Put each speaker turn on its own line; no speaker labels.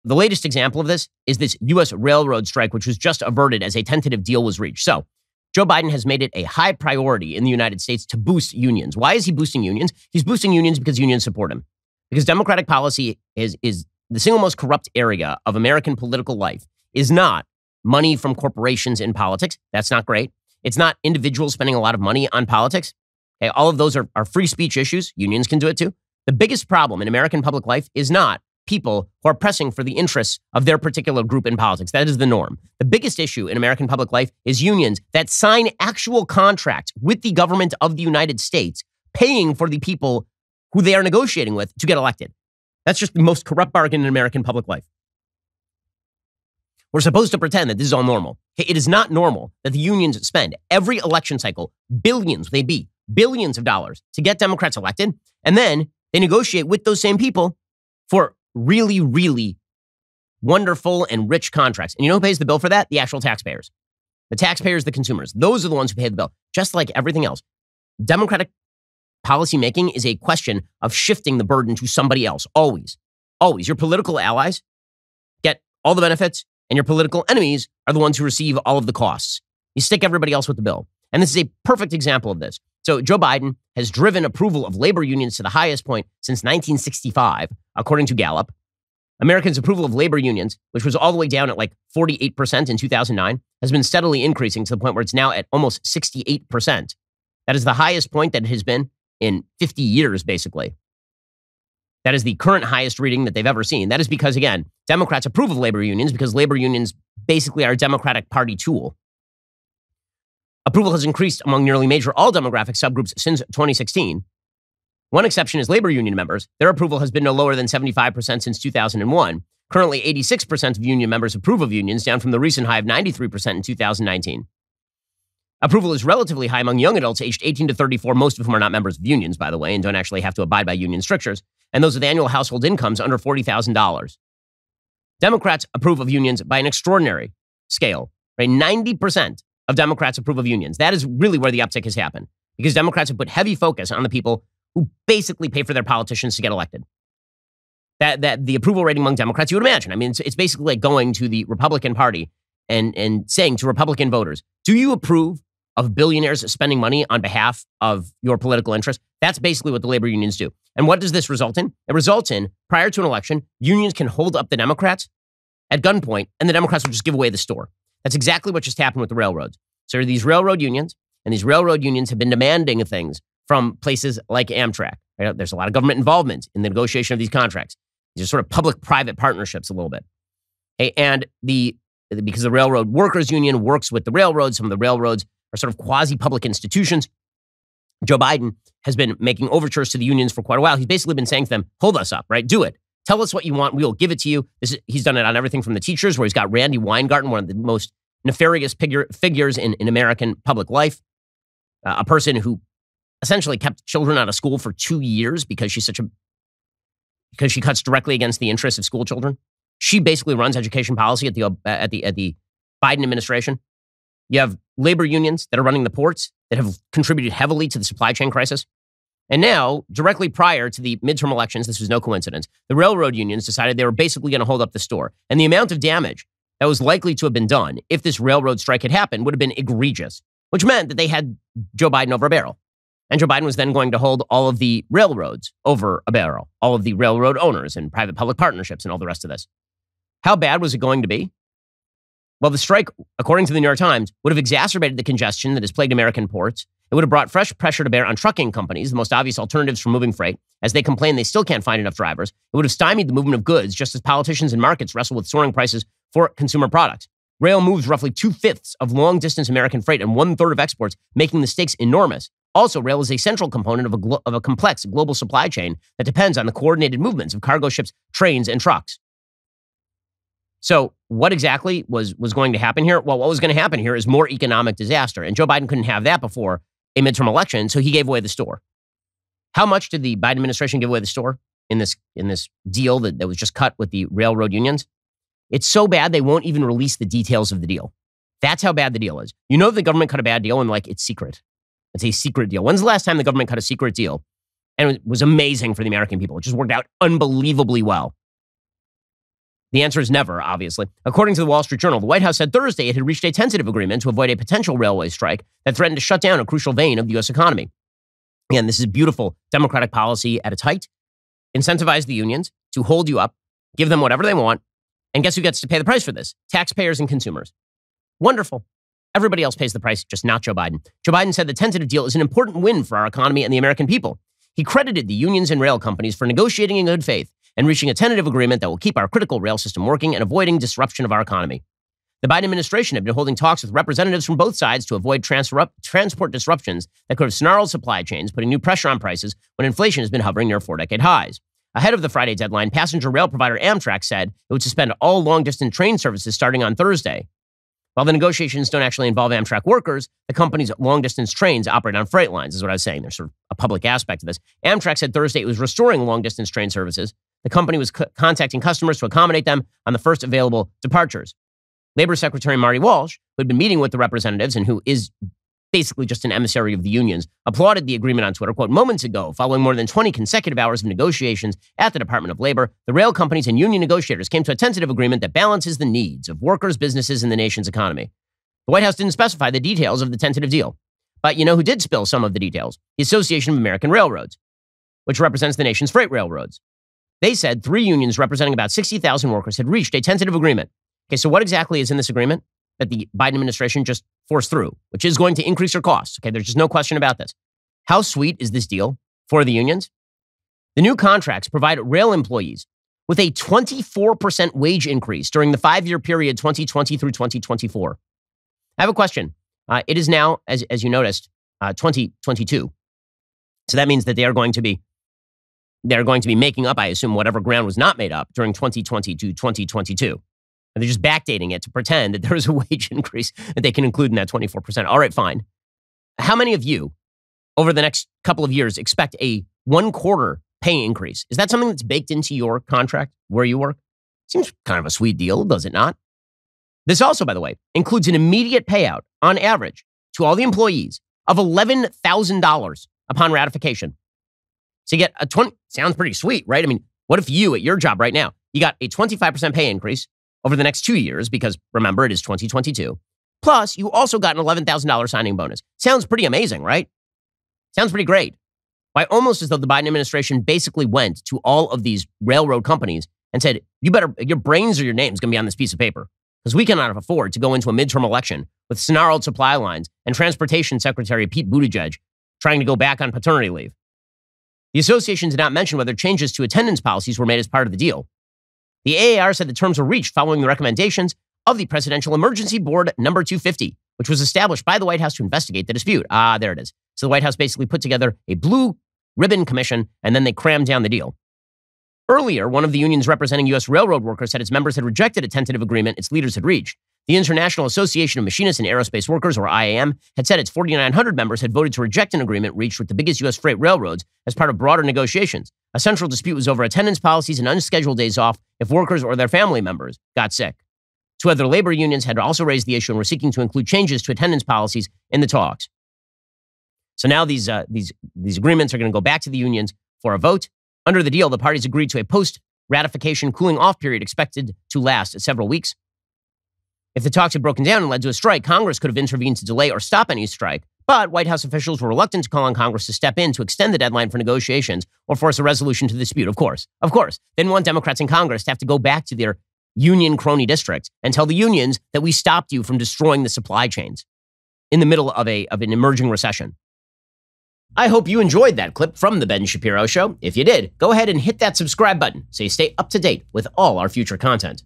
the latest example of this is this U.S. railroad strike, which was just averted as a tentative deal was reached. So Joe Biden has made it a high priority in the United States to boost unions. Why is he boosting unions? He's boosting unions because unions support him. Because Democratic policy is the single most corrupt area of American political life is not money from corporations in politics. That's not great. It's not individuals spending a lot of money on politics. Okay, all of those are free speech issues. Unions can do it too. The biggest problem in American public life is not people who are pressing for the interests of their particular group in politics. That is the norm. The biggest issue in American public life is unions that sign actual contracts with the government of the United States, paying for the people who they are negotiating with to get elected. That's just the most corrupt bargain in American public life. We're supposed to pretend that this is all normal. It is not normal that the unions spend every election cycle billions of dollars to get Democrats elected, and then they negotiate with those same people for really, really wonderful and rich contracts. And you know who pays the bill for that? The actual taxpayers. The taxpayers, the consumers. Those are the ones who pay the bill, just like everything else. Democratic policymaking is a question of shifting the burden to somebody else. Always. Always. Your political allies get all the benefits, and your political enemies are the ones who receive all of the costs. You stick everybody else with the bill. And this is a perfect example of this. So Joe Biden has driven approval of labor unions to the highest point since 1965, according to Gallup. Americans' approval of labor unions, which was all the way down at like 48% in 2009, has been steadily increasing to the point where it's now at almost 68%. That is the highest point that it has been in 50 years, basically. That is the current highest reading that they've ever seen. That is because, again, Democrats approve of labor unions because labor unions basically are a Democratic Party tool. Approval has increased among nearly major all demographic subgroups since 2016. One exception is labor union members. Their approval has been no lower than 75% since 2001. Currently, 86% of union members approve of unions, down from the recent high of 93% in 2019. Approval is relatively high among young adults aged 18 to 34, most of whom are not members of unions, by the way, and don't actually have to abide by union strictures, and those with annual household incomes under $40,000. Democrats approve of unions by an extraordinary scale, right? 90% of Democrats approve of unions. That is really where the uptick has happened, because Democrats have put heavy focus on the people who basically pay for their politicians to get elected. That the approval rating among Democrats, you would imagine. I mean, it's basically like going to the Republican Party and saying to Republican voters, do you approve of billionaires spending money on behalf of your political interests? That's basically what the labor unions do. And what does this result in? It results in, prior to an election, unions can hold up the Democrats at gunpoint, and the Democrats will just give away the store. That's exactly what just happened with the railroads. So there are these railroad unions, and these railroad unions have been demanding things from places like Amtrak. Right? There's a lot of government involvement in the negotiation of these contracts. These are sort of public-private partnerships a little bit. And because the railroad workers union works with the railroads, some of the railroads are sort of quasi-public institutions. Joe Biden has been making overtures to the unions for quite a while. He's basically been saying to them, hold us up, right? Do it. Tell us what you want. We will give it to you. He's done it on everything from the teachers, where he's got Randy Weingarten, one of the most nefarious figures in American public life, a person who essentially kept children out of school for 2 years because she cuts directly against the interests of school children. She basically runs education policy at the Biden administration. You have labor unions that are running the ports that have contributed heavily to the supply chain crisis. And now, directly prior to the midterm elections, this was no coincidence, the railroad unions decided they were basically going to hold up the store. And the amount of damage that was likely to have been done if this railroad strike had happened would have been egregious, which meant that they had Joe Biden over a barrel. And Joe Biden was then going to hold all of the railroads over a barrel, all of the railroad owners and private-public partnerships and all the rest of this. How bad was it going to be? Well, the strike, according to the New York Times, would have exacerbated the congestion that has plagued American ports. It would have brought fresh pressure to bear on trucking companies, the most obvious alternatives for moving freight, as they complain they still can't find enough drivers. It would have stymied the movement of goods, just as politicians and markets wrestle with soaring prices for consumer products. Rail moves roughly 2/5 of long-distance American freight and 1/3 of exports, making the stakes enormous. Also, rail is a central component of a complex global supply chain that depends on the coordinated movements of cargo ships, trains, and trucks. So what exactly was going to happen here? Well, what was going to happen here is more economic disaster. And Joe Biden couldn't have that before a midterm election, so he gave away the store. How much did the Biden administration give away the store in this deal that was just cut with the railroad unions? It's so bad they won't even release the details of the deal. That's how bad the deal is. You know the government cut a bad deal and it's secret. It's a secret deal. When's the last time the government cut a secret deal? And it was amazing for the American people. It just worked out unbelievably well. The answer is never, obviously. According to the Wall Street Journal, the White House said Thursday it had reached a tentative agreement to avoid a potential railway strike that threatened to shut down a crucial vein of the U.S. economy. Again, this is beautiful Democratic policy at its height. Incentivize the unions to hold you up, give them whatever they want, and guess who gets to pay the price for this? Taxpayers and consumers. Wonderful. Everybody else pays the price, just not Joe Biden. Joe Biden said the tentative deal is an important win for our economy and the American people. He credited the unions and rail companies for negotiating in good faith and reaching a tentative agreement that will keep our critical rail system working and avoiding disruption of our economy. The Biden administration had been holding talks with representatives from both sides to avoid transport disruptions that could have snarled supply chains, putting new pressure on prices when inflation has been hovering near 4-decade highs. Ahead of the Friday deadline, passenger rail provider Amtrak said it would suspend all long-distance train services starting on Thursday. While the negotiations don't actually involve Amtrak workers, the company's long-distance trains operate on freight lines, is what I was saying. There's sort of a public aspect of this. Amtrak said Thursday it was restoring long-distance train services. The company was contacting customers to accommodate them on the first available departures. Labor Secretary Marty Walsh, who had been meeting with the representatives and who is basically just an emissary of the unions, applauded the agreement on Twitter, quote, moments ago, following more than 20 consecutive hours of negotiations at the Department of Labor, the rail companies and union negotiators came to a tentative agreement that balances the needs of workers, businesses, and the nation's economy. The White House didn't specify the details of the tentative deal. But you know who did spill some of the details? The Association of American Railroads, which represents the nation's freight railroads. They said 3 unions representing about 60,000 workers had reached a tentative agreement. Okay, so what exactly is in this agreement that the Biden administration just forced through, which is going to increase your costs? Okay, there's just no question about this. How sweet is this deal for the unions? The new contracts provide rail employees with a 24% wage increase during the 5-year period 2020 through 2024. I have a question. It is now, as you noticed, 2022. So that means that they're going to be making up, I assume, whatever ground was not made up during 2020 to 2022. And they're just backdating it to pretend that there is a wage increase that they can include in that 24%. All right, fine. How many of you over the next couple of years expect a 1/4 pay increase? Is that something that's baked into your contract where you work? Seems kind of a sweet deal, does it not? This also, by the way, includes an immediate payout on average to all the employees of $11,000 upon ratification. So you get a 20, sounds pretty sweet, right? I mean, what if you at your job right now, you got a 25% pay increase over the next 2 years, because remember, it is 2022. Plus, you also got an $11,000 signing bonus. Sounds pretty amazing, right? Sounds pretty great. Why, almost as though the Biden administration basically went to all of these railroad companies and said, you better, your brains or your name's going to be on this piece of paper, because we cannot afford to go into a midterm election with snarled supply lines and Transportation Secretary Pete Buttigieg trying to go back on paternity leave. The association did not mention whether changes to attendance policies were made as part of the deal. The AAR said the terms were reached following the recommendations of the Presidential Emergency Board number 250, which was established by the White House to investigate the dispute. There it is. So the White House basically put together a blue ribbon commission, and then they crammed down the deal. Earlier, one of the unions representing U.S. railroad workers said its members had rejected a tentative agreement its leaders had reached. The International Association of Machinists and Aerospace Workers, or IAM, had said its 4,900 members had voted to reject an agreement reached with the biggest U.S. freight railroads as part of broader negotiations. A central dispute was over attendance policies and unscheduled days off if workers or their family members got sick. 2 other labor unions had also raised the issue and were seeking to include changes to attendance policies in the talks. So now these agreements are going to go back to the unions for a vote. Under the deal, the parties agreed to a post-ratification cooling-off period expected to last several weeks. If the talks had broken down and led to a strike, Congress could have intervened to delay or stop any strike, but White House officials were reluctant to call on Congress to step in to extend the deadline for negotiations or force a resolution to the dispute, of course. Of course. They didn't want Democrats in Congress to have to go back to their union crony districts and tell the unions that we stopped you from destroying the supply chains in the middle of an emerging recession. I hope you enjoyed that clip from The Ben Shapiro Show. If you did, go ahead and hit that subscribe button so you stay up to date with all our future content.